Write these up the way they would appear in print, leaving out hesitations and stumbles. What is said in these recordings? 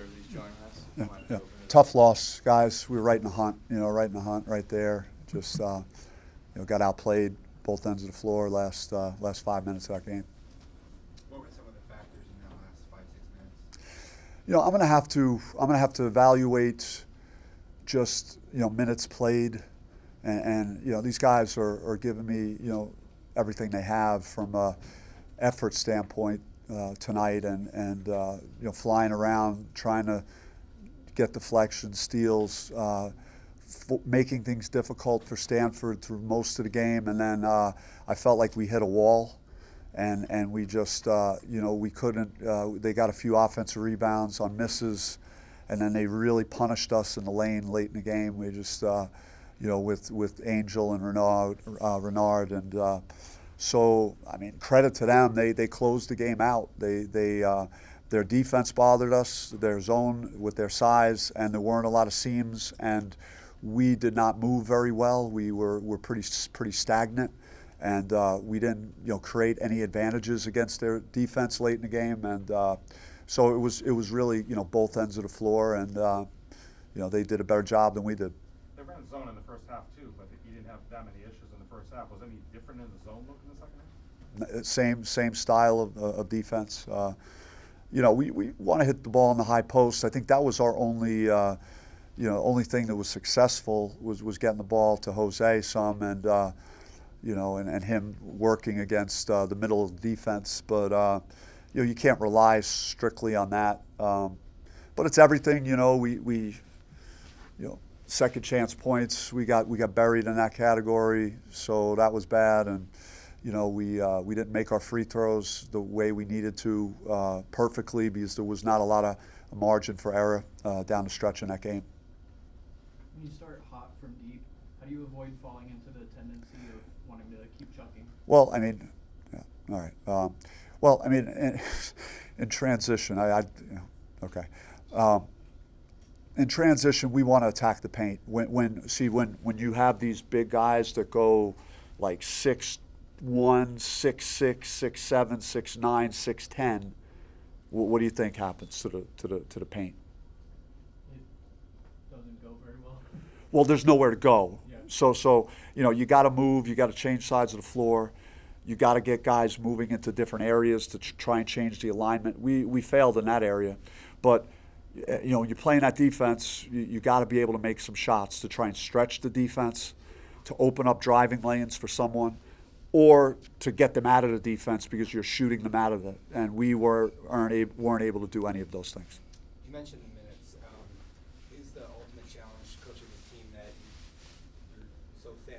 jerseys joining us. Yeah. Tough loss, guys. We were right in the hunt, right in the hunt right there. Just, got outplayed both ends of the floor last 5 minutes of that game. What were some of the factors in that last 5-6 minutes? I'm gonna have to evaluate just minutes played, and these guys are giving me everything they have from a effort standpoint tonight, and flying around trying to get deflections, steals, making things difficult for Stanford through most of the game, and then I felt like we hit a wall, and we just we couldn't. They got a few offensive rebounds on misses, and then they really punished us in the lane late in the game. We just with Angel and Renard, and so I mean, credit to them. They closed the game out. Their defense bothered us, their zone with their size, and there weren't a lot of seams, and we did not move very well. We were pretty stagnant, and we didn't create any advantages against their defense late in the game, and so it was really both ends of the floor, and they did a better job than we did. They ran zone in the first half too, but you didn't have that many issues in the first half. Was any different in the zone look in the second half? Same style of defense. We want to hit the ball in the high post. I think that was our only thing that was successful was getting the ball to Jose some, and and him working against the middle of the defense. But you can't rely strictly on that. But it's everything. We second chance points. We got buried in that category, so that was bad, and. We didn't make our free throws the way we needed to perfectly, because there was not a lot of margin for error down the stretch in that game. When you start hot from deep, how do you avoid falling into the tendency of wanting to keep chucking? Well, I mean, all right. In transition, okay. In transition, we want to attack the paint. When you have these big guys that go like 6'1", 6'6", 6'7", 6'9", 6'10", what do you think happens to the paint? It doesn't go very well. Well, there's nowhere to go. Yeah. So you got to move. You got to change sides of the floor. You got to get guys moving into different areas to try and change the alignment. We failed in that area, but you're playing that defense. You got to be able to make some shots to try and stretch the defense, to open up driving lanes for someone, or to get them out of the defense because you're shooting them out of it. And we weren't able to do any of those things. You mentioned the minutes. Is the ultimate challenge coaching a team that you're so thin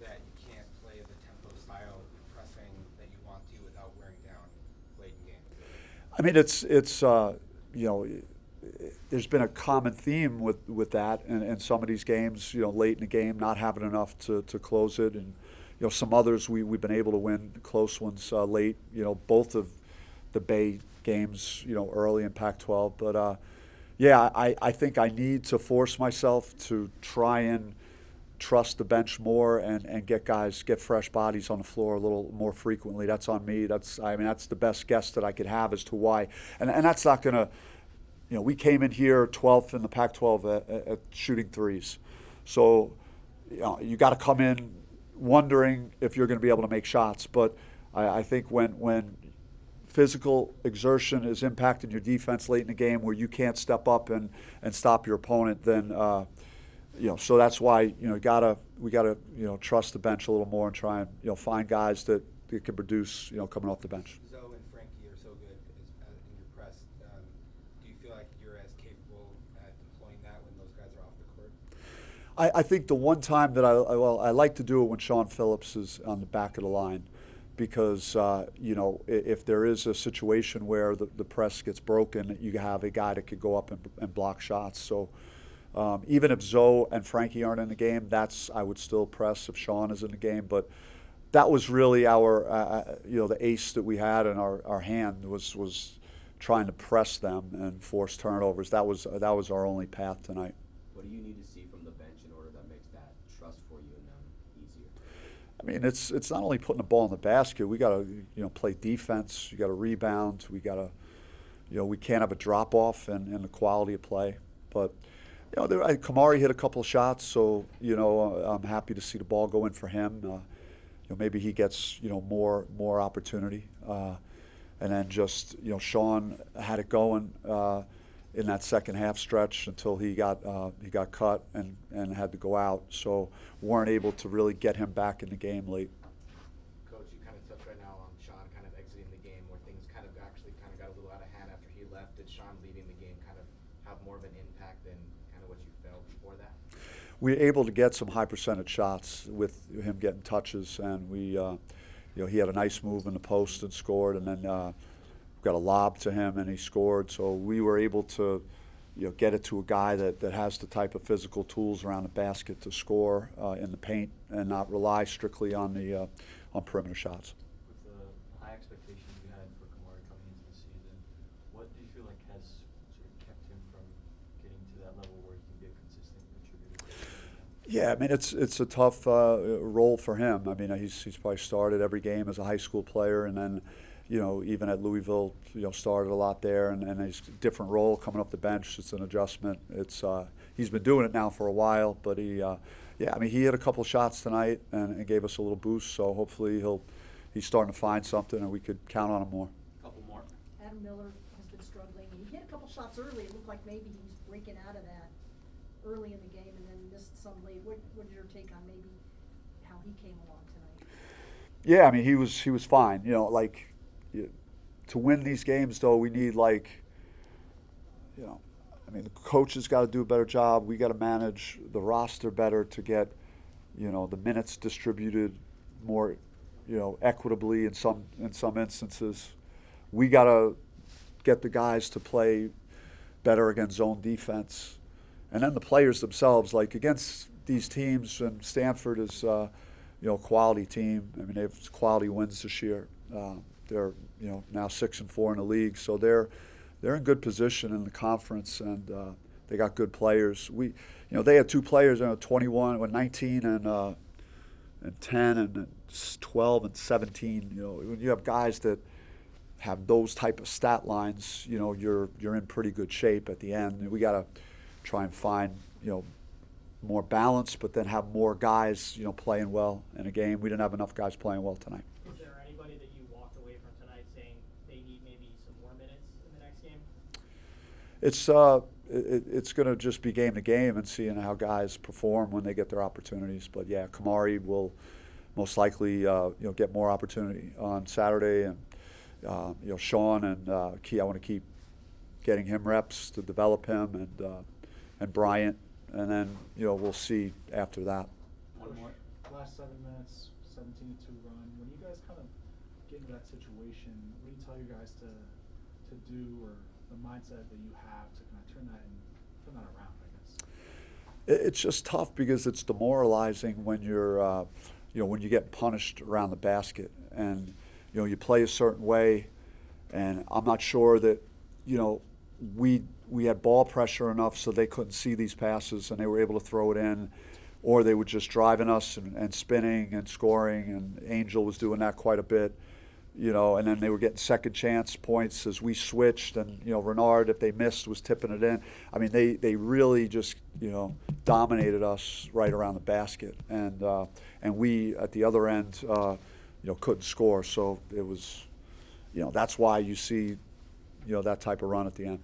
that you can't play the tempo style pressing that you want to without wearing down late in games? I mean, there's been a common theme with that, and some of these games, late in the game, not having enough to close it, and some others we've been able to win close ones late. Both of the Bay games, early in Pac-12. But I think I need to force myself to try and trust the bench more and get fresh bodies on the floor a little more frequently. That's on me. That's the best guess that I could have as to why. And that's not going to. We came in here 12th in the Pac-12 at shooting threes. So you got to come in wondering if you're going to be able to make shots. But I think when physical exertion is impacting your defense late in the game where you can't step up and stop your opponent, then so that's why we gotta trust the bench a little more and try and find guys that can produce coming off the bench. Zoe and Frankie are so good in your press. Do you feel like you're as capable at deploying that when those guys are off the court? I think the one time that I like to do it when Sean Phillips is on the back of the line, because if there is a situation where the press gets broken, you have a guy that could go up and block shots. So even if Zoe and Frankie aren't in the game, I would still press if Sean is in the game. But that was really our the ace that we had in our hand was trying to press them and force turnovers. That was our only path tonight. What do you need to see from the bench in order that makes that trust for you and them easier? I mean, it's not only putting the ball in the basket. We got to play defense. You got to rebound. We got to we can't have a drop off in the quality of play. But Kamari hit a couple of shots, so I'm happy to see the ball go in for him. Maybe he gets more opportunity, and then just Sean had it going in that second half stretch until he got cut and had to go out. So weren't able to really get him back in the game late. Coach, you kind of touched right now on Sean kind of exiting the game where things kind of got a little out of hand after he left. Did Sean leaving the game kind of have more of an impact than kind of what you felt before that? We were able to get some high percentage shots with him getting touches, and we, he had a nice move in the post and scored, and then got a lob to him and he scored. So we were able to, get it to a guy that has the type of physical tools around the basket to score in the paint and not rely strictly on the on perimeter shots. With the high expectations you had for Kamari coming into the season, what do you feel like has sort of kept him from getting to that level where he can be a consistent contributor? Yeah, I mean it's a tough role for him. I mean he's probably started every game as a high school player, and then even at Louisville, started a lot there, and he's a different role coming up the bench. It's an adjustment. It's he's been doing it now for a while, but he hit a couple shots tonight and gave us a little boost. So hopefully he's starting to find something, and we could count on him more. Couple more. Adam Miller has been struggling. He hit a couple shots early. It looked like maybe he was breaking out of that early in the game, and then missed some late. What's your take on maybe how he came along tonight? Yeah, I mean he was fine. To win these games, though, we need the coaches got to do a better job. We got to manage the roster better to get, the minutes distributed more, equitably in some instances. We got to get the guys to play better against zone defense, and then the players themselves, like against these teams. And Stanford is, a quality team. I mean, they have quality wins this year. They're now 6-4 in the league, so they're in good position in the conference, and they got good players. They had two players, 21, 19, and 10, and 12 and 17. When you have guys that have those type of stat lines, you're in pretty good shape at the end. And we got to try and find more balance, but then have more guys playing well in a game. We didn't have enough guys playing well tonight. Is there anybody that you walked away from tonight saying they need maybe some more minutes in the next game? It's going to just be game to game and seeing how guys perform when they get their opportunities. But yeah, Kamari will most likely get more opportunity on Saturday, and Sean and Key. I want to keep getting him reps to develop him, and Bryant, and then we'll see after that. One more. Last 7 minutes, 17-2 run. When you guys kind of get into that situation, what do you tell your guys to do, or the mindset that you have to kind of turn that around, I guess? It's just tough because it's demoralizing when you're, when you get punished around the basket, and you play a certain way, and I'm not sure that, we had ball pressure enough so they couldn't see these passes and they were able to throw it in, or they were just driving us and spinning and scoring, and Angel was doing that quite a bit, and then they were getting second chance points as we switched, and Renard, if they missed, was tipping it in. I mean, they really just dominated us right around the basket, and we at the other end couldn't score. So it was, that's why you see that type of run at the end.